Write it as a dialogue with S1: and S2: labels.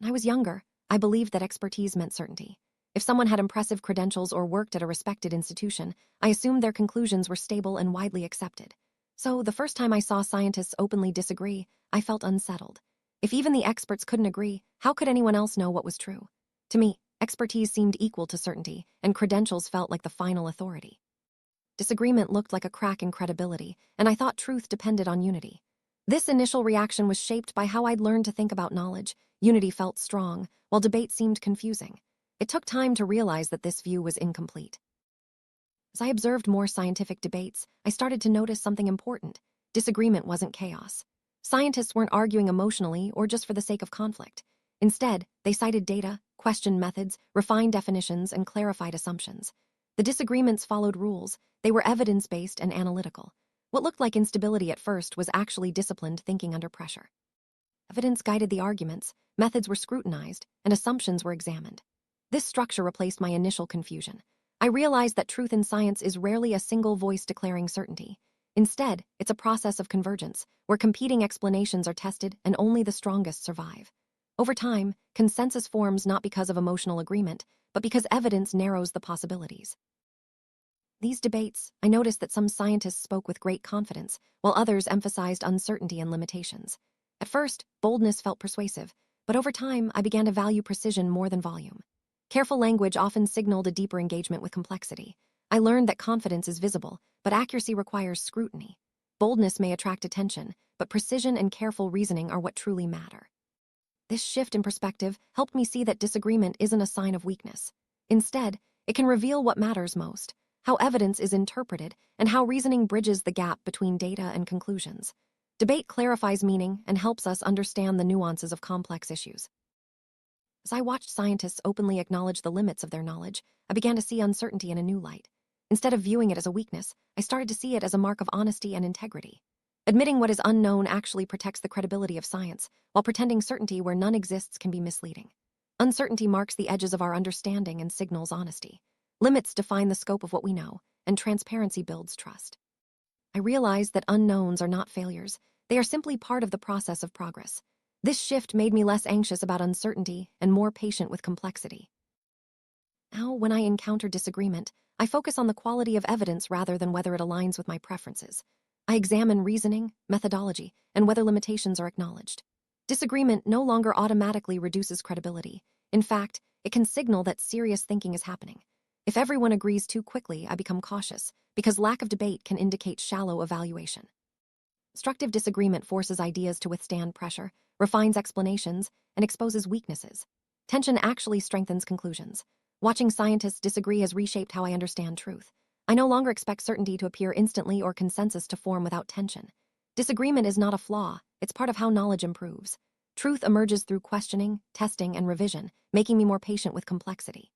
S1: When I was younger, I believed that expertise meant certainty. If someone had impressive credentials or worked at a respected institution, I assumed their conclusions were stable and widely accepted. So, the first time I saw scientists openly disagree, I felt unsettled. If even the experts couldn't agree, how could anyone else know what was true? To me, expertise seemed equal to certainty, and credentials felt like the final authority. Disagreement looked like a crack in credibility, and I thought truth depended on unity. This initial reaction was shaped by how I'd learned to think about knowledge. Unity felt strong, while debate seemed confusing. It took time to realize that this view was incomplete. As I observed more scientific debates, I started to notice something important. Disagreement wasn't chaos. Scientists weren't arguing emotionally or just for the sake of conflict. Instead, they cited data, questioned methods, refined definitions, and clarified assumptions. The disagreements followed rules. They were evidence-based and analytical. What looked like instability at first was actually disciplined thinking under pressure. Evidence guided the arguments, methods were scrutinized, and assumptions were examined. This structure replaced my initial confusion. I realized that truth in science is rarely a single voice declaring certainty. Instead, it's a process of convergence, where competing explanations are tested and only the strongest survive. Over time, consensus forms not because of emotional agreement, but because evidence narrows the possibilities. These debates, I noticed that some scientists spoke with great confidence, while others emphasized uncertainty and limitations. At first, boldness felt persuasive, but over time, I began to value precision more than volume. Careful language often signaled a deeper engagement with complexity. I learned that confidence is visible, but accuracy requires scrutiny. Boldness may attract attention, but precision and careful reasoning are what truly matter. This shift in perspective helped me see that disagreement isn't a sign of weakness. Instead, it can reveal what matters most: how evidence is interpreted and how reasoning bridges the gap between data and conclusions. Debate clarifies meaning and helps us understand the nuances of complex issues. As I watched scientists openly acknowledge the limits of their knowledge, I began to see uncertainty in a new light. Instead of viewing it as a weakness, I started to see it as a mark of honesty and integrity. Admitting what is unknown actually protects the credibility of science, while pretending certainty where none exists can be misleading. Uncertainty marks the edges of our understanding and signals honesty. Limits define the scope of what we know, and transparency builds trust. I realized that unknowns are not failures. They are simply part of the process of progress. This shift made me less anxious about uncertainty and more patient with complexity. Now, when I encounter disagreement, I focus on the quality of evidence rather than whether it aligns with my preferences. I examine reasoning, methodology, and whether limitations are acknowledged. Disagreement no longer automatically reduces credibility. In fact, it can signal that serious thinking is happening. If everyone agrees too quickly, I become cautious, because lack of debate can indicate shallow evaluation. Constructive disagreement forces ideas to withstand pressure, refines explanations, and exposes weaknesses. Tension actually strengthens conclusions. Watching scientists disagree has reshaped how I understand truth. I no longer expect certainty to appear instantly or consensus to form without tension. Disagreement is not a flaw, it's part of how knowledge improves. Truth emerges through questioning, testing, and revision, making me more patient with complexity.